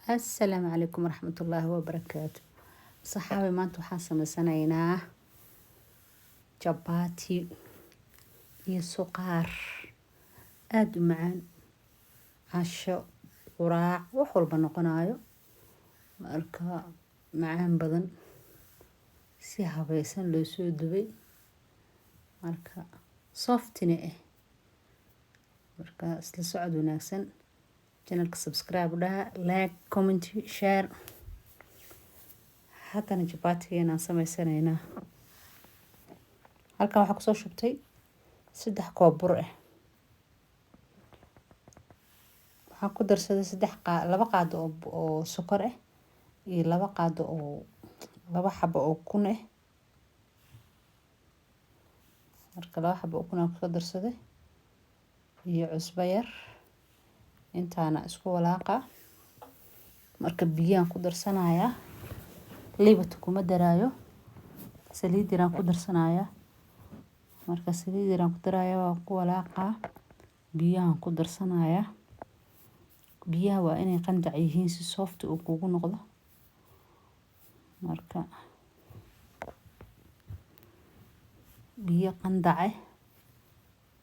السلام عليكم ورحمة الله وبركاته. صحابي maanta waxaan sameysanaynaa jabaati iyo suqaar aad u macaan, casho, quraac, wax walba noqonayo. Marka macaan badan si habaysan loo soo dubay. Marka softine marka isla socod wanaagsan. Channelka subscribe dhaha, like, comment, share. Haddana jabaatigeena sameysanaynaa. Halkan waxaa kusoo shubtay 3 koob bur ah. Waxaan ku darsaday 2 qaado oo sokor ah iyo 2 qaado oo 2 xabo oo kun ah. Marka 2 xabo oo kun aan ku darsaday iyo cusbo yar intaana isku walaaqa. Marka biyaan ku darsanayaa. Liibato kuma daraayo. Saliid yaraan ku darsanayaa. Marka saliid yaraan ku daraayo waa ku walaaqa. Biyaan ku darsanayaa. Biyaha waa inay qandac yihiin si soft uu kugu noqdo. Marka biyo qandac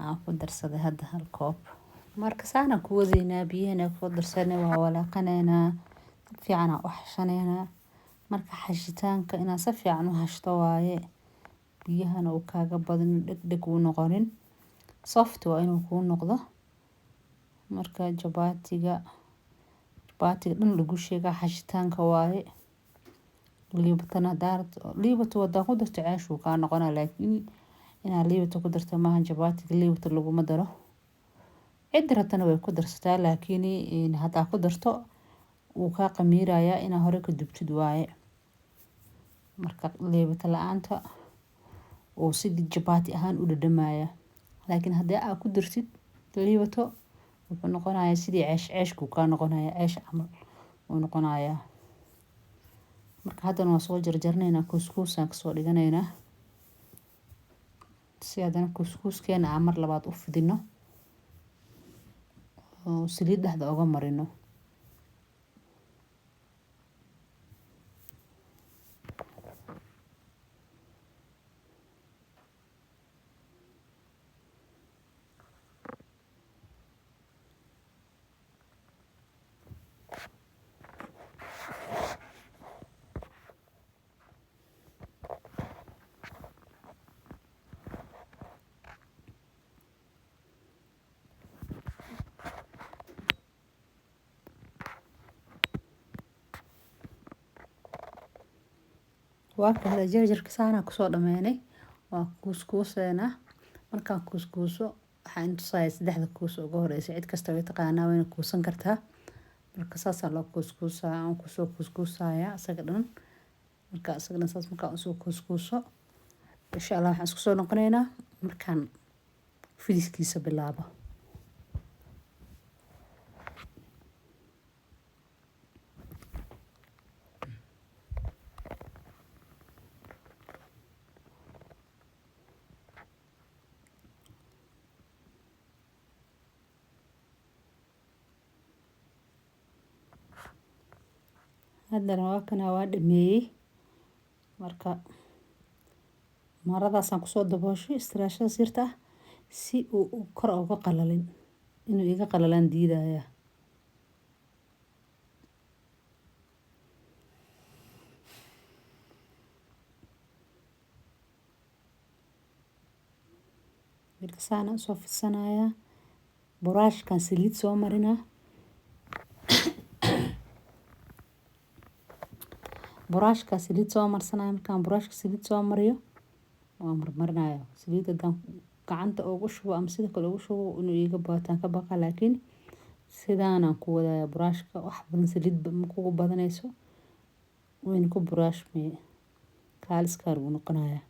aan ku darsaday hadda 1 koob. Marka saana ku wadaynaa biyahana ku darsanay waa walaaqanaynaa. Fiican u xashanaynaa. Marka xashitaanka inaa si fiican u hashto waaye. Biyahana uu kaaga badan dhag u noqonin. Soft waa inuu kuu noqdo. Marka jabaatiga dhan lagu sheega xashitaanka waaye. Liibatana liibato wada ku darto ceeshu ka noqonaa laakiin inaa liibato ku darto maahan jabaatiga liibato laguma daro. Cid ratana way ku darsataa laakiin hadaa ku darto uu ka qamiirayaa inaa hore ka dubtid waaye. Marka liibato la'aanta oo sidii jabaati ahaan u dhadhamaya. Laakiin haddii aad ku dartid liibato wuxuu noqonayaa sidii ceeshku ka noqonayaa ceesh camal uu noqonayaa. Marka haddana waa soo jarjarnaynaa couscous aan kasoo dhiganaynaa. Si haddana couscous-keena aan mar labaad u fidino. Oo saliid dhexda uga marino. Waa ka jarjarka saana kusoo dhameynay. Waa couscous-eena. Markaan couscous waxaan intusahay 3 kuus ugu horeysa cid kasta way taqaanaa wayna kuusan kartaa. Marka saasa loo aan kusoo couscous-aya asaga dhan. Marka asaga dhan saas markaan usoo couscous. Insha Allah waxaan isku soo noqonaynaa markaan fidiskiisa bilaabo. Haddana waa kana waa dhameeyay. Marka maradaasaan kusoo dabooshay istiraashada sirta si uu kor uga qalalin. Inuu iga qalalaan diidaya. Marka saana soo fidsanayaa. Buraashkan saliid soo marinaa. Buraashka saliid soo marsanaya markaan buraashka saliid soo mariyo waa marmarinayo. Saliida gacanta ugu shubo ama sida kale ugu shubo inuu iga baataan ka baqa laakiin sidaana ku wadaya buraashka wax badan saliid kugu badanayso. Wayna ku buraashmay kaaliskaar uu noqonayaa.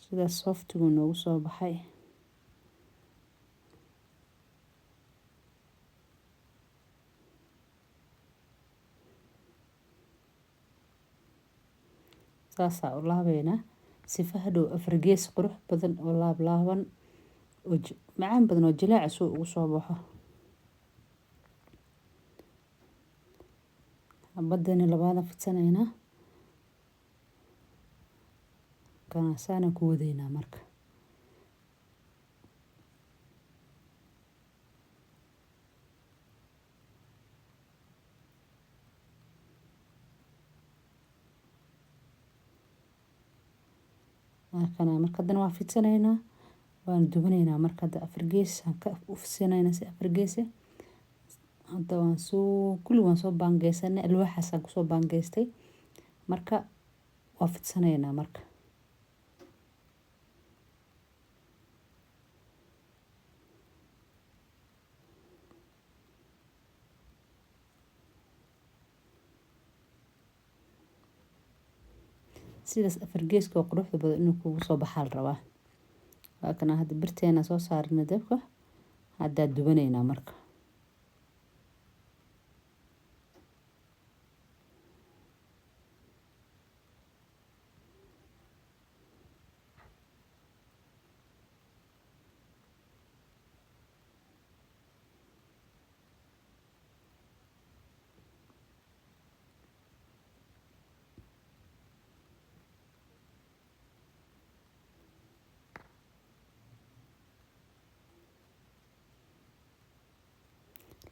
Sida soft-gu noogu soo baxay. Saasa u laabayna sifa hadhow afar-gees qurux badan oo laaban oo macaan badan oo jilaac ugu soo baxo. xabadani labaada fidsanayna kana saana ku wadaynaa marka kana marka hadana waa fidsanaynaa waan dubanaynaa marka hadda afar gees aan ka ufsinaynaa si afar gees hadda waan soo baangeysanay alwaaxaas aan kusoo baangeystay marka waa fidsanaynaa marka sidaas afar geeska oo quruxda badan inuu kugu soo baxaa la rabaa waa kana hadda birteena soo saarnay dabka hadda dubanaynaa marka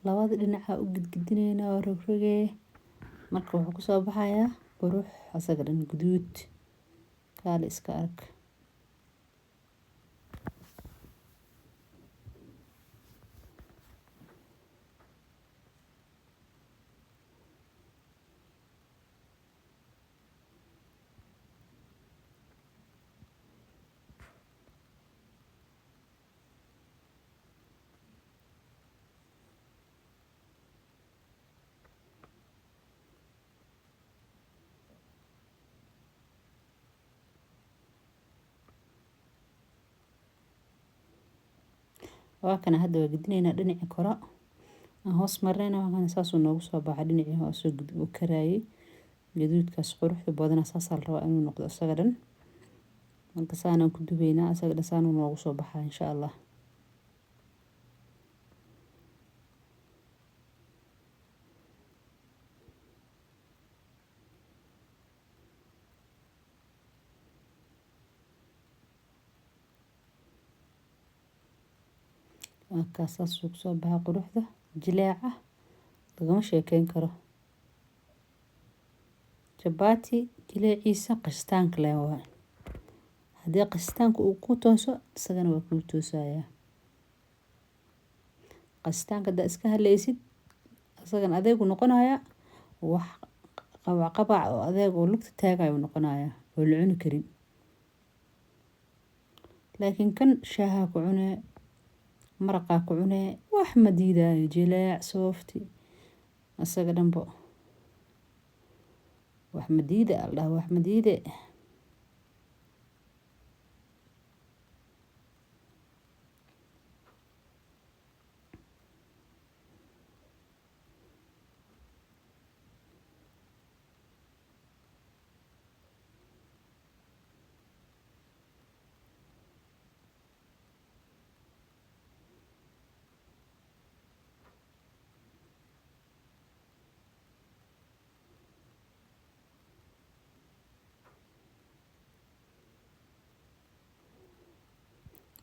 labada dhinaca u gidgidinaynaa oo rogrogee marka wuxuu ku soo baxayaa qurux asaga dhan guduud kaale iska arag waa kana hadda waa gidinaynaa dhinaca kore aan hoos marnayna waa kana saasuu noogu soo baxay dhinacii hoos u karaayay gaduudkaas quruxda badan saas la rabaa inuu noqdo asaga dhan marka saanaan ku dubaynaa asaga dhan saanuu noogu soo baxaa insha Allah markaas saasuu soo baxaa quruxda jileeca lagama sheekeyn karo chapati jileeciisa qashtaanka leh waa haddii qashtaanka uu ku tooso isagana waa ku toosayaa qashtaanka da iska haleysid isagana adeegu noqonaya wax qabac oo adeeg oo lugta taagayo noqonaya oo la cuni karin laakiin kan shaaha ku cunee maraqa ku cunee wax ma diidaayo jileec soofti asaga dhanbo wax ma diida Allah wax ma diide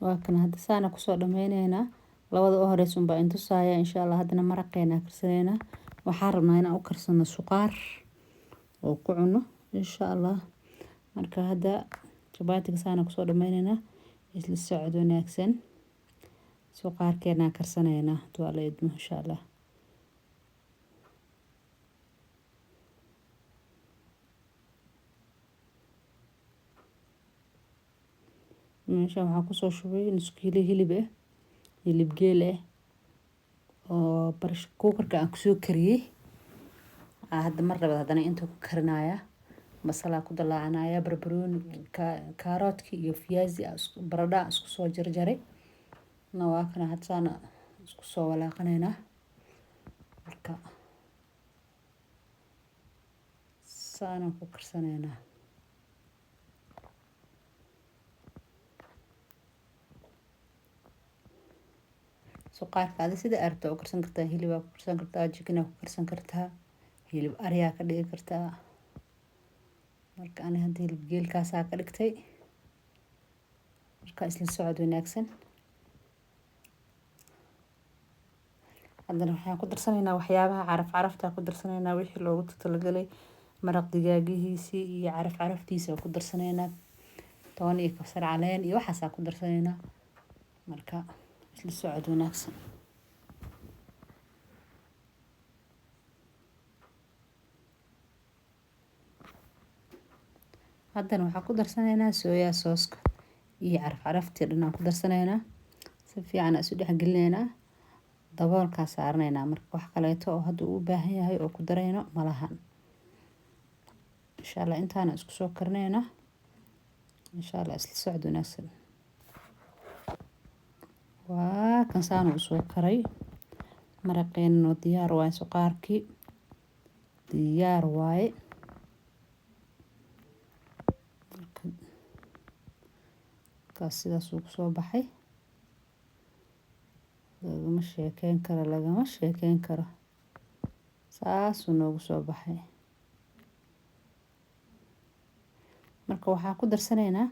waa kana hadda saana kusoo dhameynaynaa labada oo horeysa baa intusaaya insha Allah hadana maraqeena karsaneynaa waxaan rabnaa inaan u karsano suqaar oo ku cuno insha Allah marka hadda chapatiga saana kusoo dhameynaynaa isla socod wanaagsan suqaarkeena karsaneynaa waa la idmo insha Allah meeshaan waxaan kusoo shubay nus kiilo hilib hilib geel oo barish kuukarka aan kusoo kariyay hadda mar labaad haddana inta ku karinaya basala ku dalaacanaya barbarooni kaaroodki iyo fiyaasi baradha isku soo jarjaray waa kana hadda saana isku soo walaaqanaynaa marka saana ku karsanaynaa suqaarka sida aragto oo karsan kartaa hilib ku karsan kartaa chicken ku karsan kartaa hilib ariyaa ka dhigi kartaa. Marka ani hadda hilib geelkaasaa ka dhigtay. Marka isla socod wanaagsan. haddana waxaan ku darsanaynaa waxyaabaha carafta ku darsanaynaa wixii loogu talagalay maraq digaagihiisii iyo caraftiisa ku darsanaynaa toon iyo kabsar caleen iyo waxaas ku darsanaynaa. Marka isla socod wanaagsan. haddana waxaan ku darsanaynaa soya sauce iyo caraftii dhan ku darsanaynaa. Si fiican isu dhex gelinaynaa. daboolka saarnaynaa marka wax kaleeto oo hadda u baahan yahay oo ku darayno malahan. insha Allah intaana isku soo karnayna. insha Allah isla socod wanaagsan. waa kan saan u soo karay maraqeeno diyaar waaye suqaarkii diyaar waaye. kaas sidaas uu soo baxay. lagama sheekeyn karo saas uu noogu soo baxay. marka waxaan ku darsanaynaa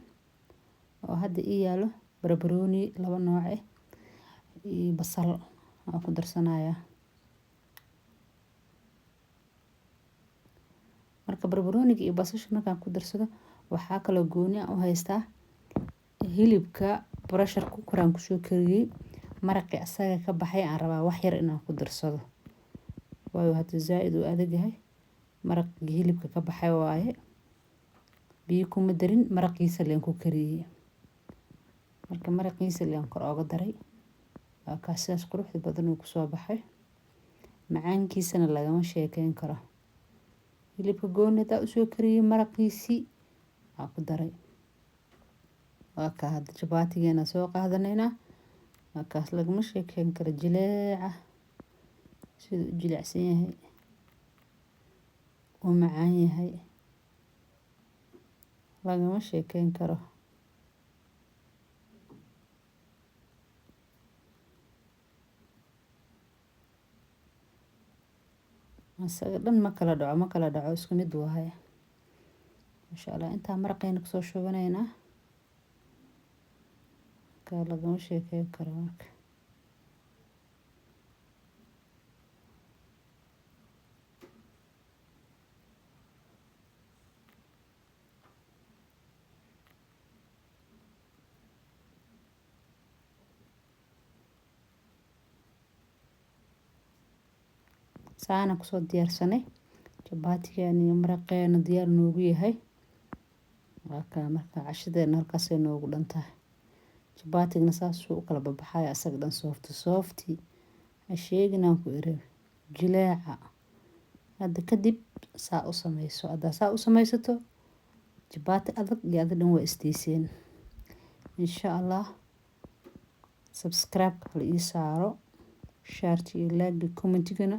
oo hadda ii yaalo barbarooni 2 nooc ah iyo basal aan ku darsanayaa. marka barbarooniga iyo basasha markaan ku darsado waxaa kaloo gooni u haystaa hilibka pressure cooker ku soo kariyay maraqi asaga ka baxay aan rabaa wax yar inaan ku darsado. waayo hadda zaaid uu adag yahay maraqi hilibka ka baxay waaye. biyo kuma darin maraqiisa leen ku kariyay. marka maraqiisa leen kor uga daray. waa kaas quruxda badan uu ku soo baxay. macaankiisana lagama sheekeyn karo. hilibka goonida u soo kariyay maraqiisi aan ku daray. waa ka hadda jabaatigeena soo qaadanaynaa. waa kaas lagama sheekeyn karo jileeca siduu u jilicsan yahay oo macaan yahay lagama sheekeyn karo. asaga dhan ma kala dhaco isku mid waaye. insha Allah inta maraqeena ku soo shubanaynaa. ka lagama sheekeyn karo marka. saana ku soo diyaarsanay jabaatigeena iyo maraqeena diyaar noogu yahay. waa ka marka cashadeena halkaas ay noogu dhantahay. jabaatigna saas uu kala baxay asaga dhan soofti ha sheeginaan ku iri jileeca. hadda kadib saa u samayso. hadda saa u samaysato jabaati adag iyo adag dhan waa istiiseen. insha Allah subscribe kala ii saaro share iyo like comment-gana